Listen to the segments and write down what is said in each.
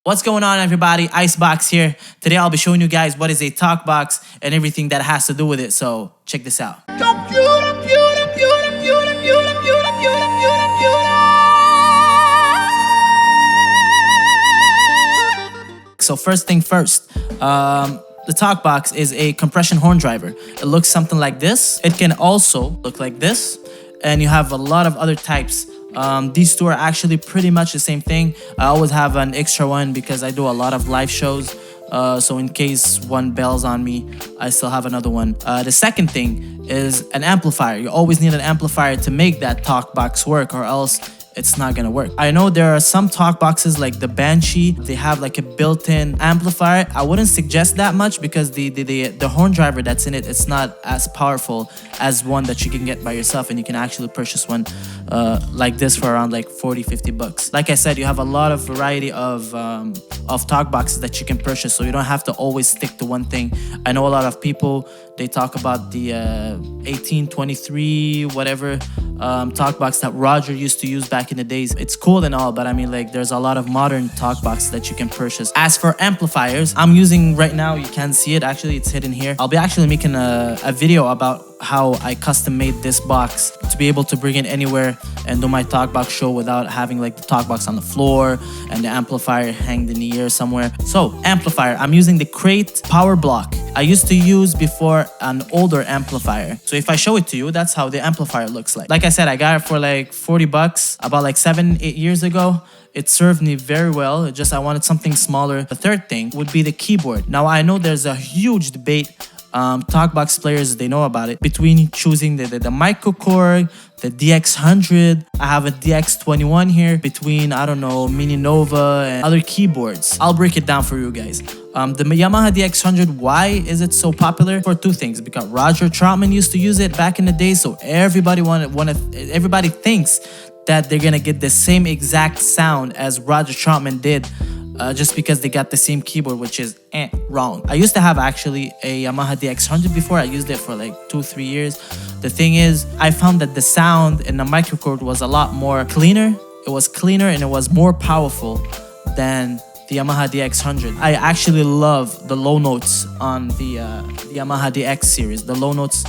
What's going on, everybody? Icebox here. Today I'll be showing you guys what is a Talkbox and everything that has to do with it. So check this out. So first thing first, the Talkbox is a compression horn driver. It looks something like this. It can also look like this, and you have a lot of other types. These two are actually pretty much the same thing. I always have an extra one because I do a lot of live shows. So in case one bails on me, I still have another one. The second thing is an amplifier. You always need an amplifier to make that Talkbox work, or else it's not gonna work. I know there are some Talkboxes like the Banshee. They have like a built-in amplifier. I wouldn't suggest that much because the horn driver that's in it, it's not as powerful as one that you can get by yourself, and you can actually purchase one like this for around like 40-50 bucks. Like I said, you have a lot of variety of Talkboxes that you can purchase, so you don't have to always stick to one thing. I know a lot of people, they talk about the 1823 whatever Talkbox that Roger used to use back in the days. It's cool and all, but I mean, like, there's a lot of modern Talkboxes that you can purchase. As for amplifiers, I'm using right now, you can't see it, actually it's hidden here. I'll be actually making a video about how I custom made this box to be able to bring it anywhere and do my Talkbox show without having like the Talkbox on the floor and the amplifier hanged in the air somewhere. So amplifier, I'm using the Crate Power Block. I used to use before an older amplifier. So if I show it to you, that's how the amplifier looks like. Like I said, I got it for like 40 bucks about like 7-8 years ago. It served me very well. It just, I wanted something smaller. The third thing would be the keyboard. Now I know there's a huge debate, Talkbox players, they know about it, between choosing the microkorg, the DX100. I have a DX21 here, between, I don't know, Mini Nova and other keyboards. I'll break it down for you guys. The Yamaha DX100, why is it so popular? For two things. Because Roger Troutman used to use it back in the day, so everybody everybody thinks that they're gonna get the same exact sound as Roger Troutman did. Just because they got the same keyboard, which is wrong. I used to have actually a Yamaha DX100 before. I used it for like 2-3 years. The thing is, I found that the sound in the microkorg was a lot more cleaner. It was cleaner and it was more powerful than the Yamaha DX100. I actually love the low notes on the Yamaha DX series. The low notes,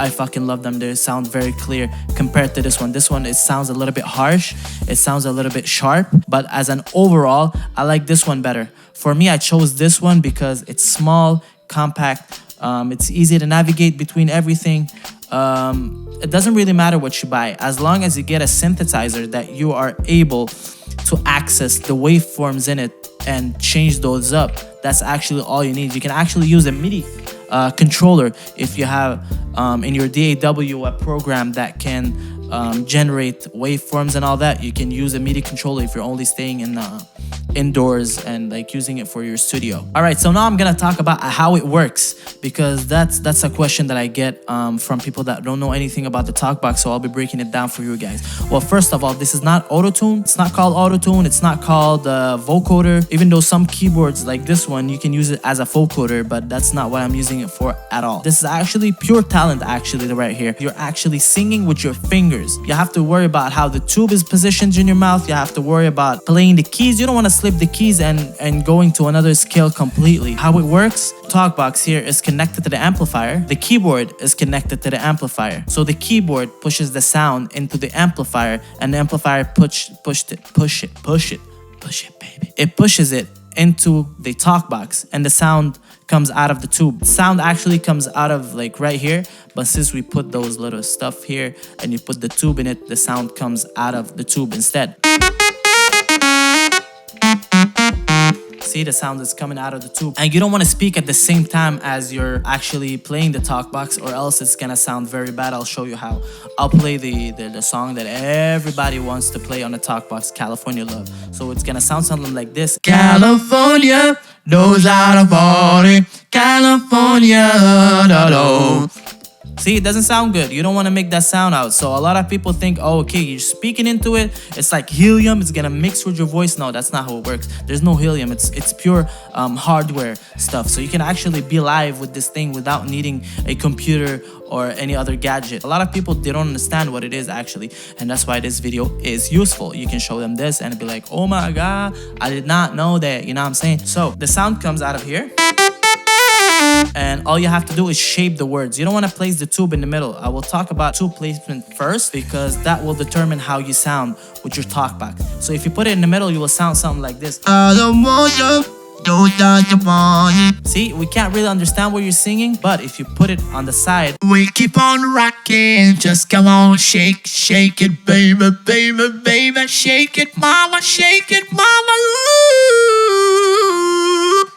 I fucking love them. They sound very clear compared to this one. This one, it sounds a little bit harsh. It sounds a little bit sharp. But as an overall, I like this one better. For me, I chose this one because it's small, compact. It's easy to navigate between everything. It doesn't really matter what you buy. As long as you get a synthesizer that you are able to access the waveforms in it and change those up, that's actually all you need. You can actually use a MIDI controller if you have in your DAW a program that can generate waveforms and all that. You can use a MIDI controller if you're only staying in indoors and like using it for your studio. All right, so now I'm gonna talk about how it works, because that's a question that I get from people that don't know anything about the Talkbox, so I'll be breaking it down for you guys. Well, first of all, this is not auto-tune. It's not called auto-tune. It's not called vocoder, even though some keyboards like this one, you can use it as a vocoder, but that's not what I'm using it for at all. This is actually pure talent, actually, right here. You're actually singing with your fingers. You have to worry about how the tube is positioned in your mouth. You have to worry about playing the keys. You don't want to slip the keys and going to another scale completely. How it works, Talkbox here is connected to the amplifier. The keyboard is connected to the amplifier. So the keyboard pushes the sound into the amplifier, and the amplifier push it, baby. It pushes it into the Talkbox, and the sound comes out of the tube. Sound actually comes out of like right here, but since we put those little stuff here and you put the tube in it, the sound comes out of the tube instead. See, the sound is coming out of the tube. And you don't want to speak at the same time as you're actually playing the Talkbox, or else it's gonna sound very bad. I'll show you how. I'll play the song that everybody wants to play on the Talkbox, California Love. So it's gonna sound something like this. California knows how to party. California, da-da. See, it doesn't sound good. You don't want to make that sound out. So a lot of people think, oh, okay, you're speaking into it. It's like helium. It's gonna mix with your voice. No, that's not how it works. There's no helium. It's pure hardware stuff. So you can actually be live with this thing without needing a computer or any other gadget. A lot of people, they don't understand what it is actually, and that's why this video is useful. You can show them this and be like, oh my god, I did not know that. You know what I'm saying? So the sound comes out of here. And all you have to do is shape the words. You don't want to place the tube in the middle. I will talk about tube placement first because that will determine how you sound with your talkbox. So if you put it in the middle, you will sound something like this. See, we can't really understand what you're singing, but if you put it on the side, we keep on rocking, just come on, shake, shake it, baby, baby, baby, shake it, mama, ooh.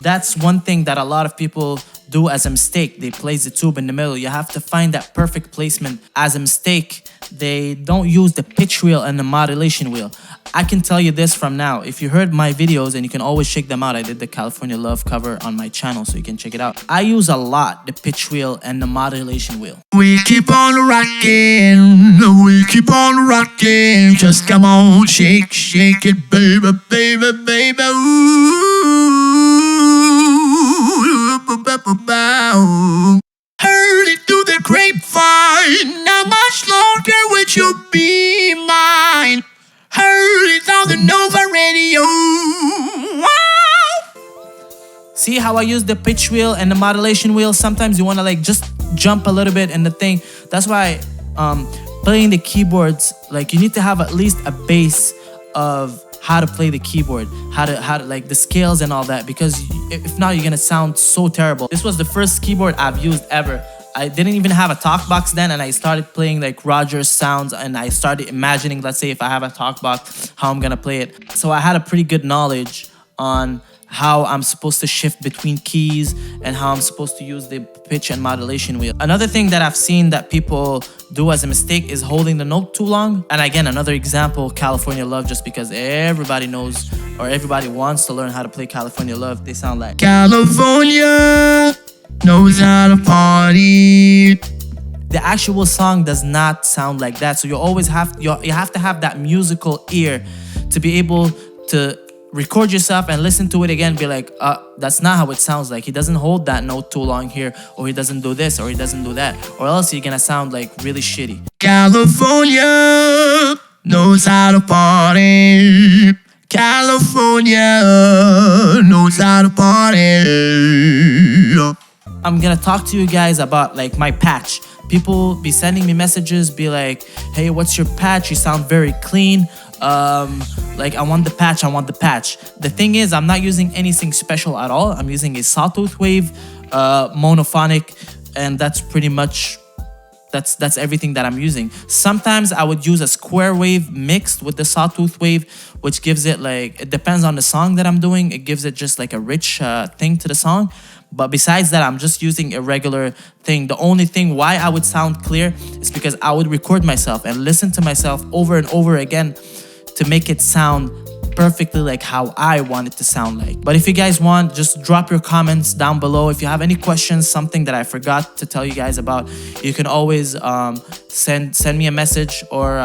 That's one thing that a lot of people do as a mistake. They place the tube in the middle. You have to find that perfect placement. As a mistake, they don't use the pitch wheel and the modulation wheel. I can tell you this from now. If you heard my videos, and you can always check them out, I did the California Love cover on my channel, so you can check it out. I use a lot the pitch wheel and the modulation wheel. We keep on rocking, just come on, shake, shake it, baby, baby, baby, ooh. Heard it through the grapevine, how much longer would you be mine? Heard it on the Nova radio. Wow. See how I use the pitch wheel and the modulation wheel? Sometimes you want to like just jump a little bit in the thing. That's why playing the keyboards, like you need to have at least a base of how to play the keyboard, how to like the scales and all that, because if not, you're gonna sound so terrible. This was the first keyboard I've used ever. I didn't even have a Talkbox then, and I started playing like Roger's sounds, and I started imagining, let's say if I have a Talkbox, how I'm gonna play it. So I had a pretty good knowledge on how I'm supposed to shift between keys and how I'm supposed to use the pitch and modulation wheel. Another thing that I've seen that people do as a mistake is holding the note too long. And again, another example, California Love, just because everybody knows or everybody wants to learn how to play California Love. They sound like California knows how to party. The actual song does not sound like that. So you always have you have to have that musical ear to be able to record yourself and listen to it again, be like, that's not how it sounds like. He doesn't hold that note too long here, or he doesn't do this, or he doesn't do that, or else you're gonna sound like really shitty. California knows how to party. California knows how to party. I'm gonna talk to you guys about like my patch. People be sending me messages, be like, hey, what's your patch? You sound very clean. Like I want the patch, I want the patch. The thing is, I'm not using anything special at all. I'm using a sawtooth wave, monophonic, and that's pretty much, that's everything that I'm using. Sometimes I would use a square wave mixed with the sawtooth wave, which gives it like, it depends on the song that I'm doing. It gives it just like a rich thing to the song. But besides that, I'm just using a regular thing. The only thing why I would sound clear is because I would record myself and listen to myself over and over again to make it sound perfectly like how I want it to sound like. But if you guys want, just drop your comments down below. If you have any questions, something that I forgot to tell you guys about, you can always send me a message or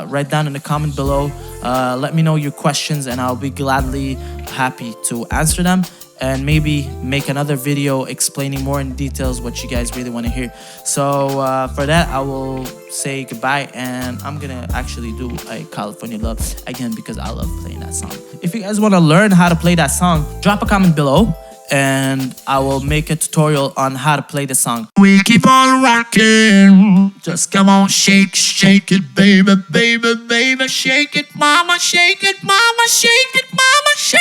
write down in the comment below. Let me know your questions and I'll be gladly happy to answer them, and maybe make another video explaining more in details what you guys really want to hear. So for that, I will say goodbye, and I'm gonna actually do a California Love again because I love playing that song. If you guys want to learn how to play that song, drop a comment below and I will make a tutorial on how to play the song. We keep on rocking, just come on, shake, shake it, baby, baby, baby, shake it, mama, shake it, mama, shake it, mama, shake you,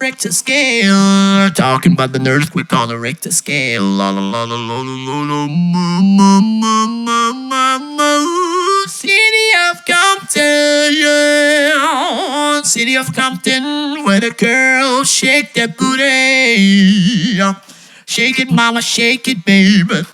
Richter scale, talking about the nerds, we call the Richter scale. La la la la la la la la. City of Compton, yeah. City of Compton, where the girls shake their booty. Shake it, mama, shake it, baby.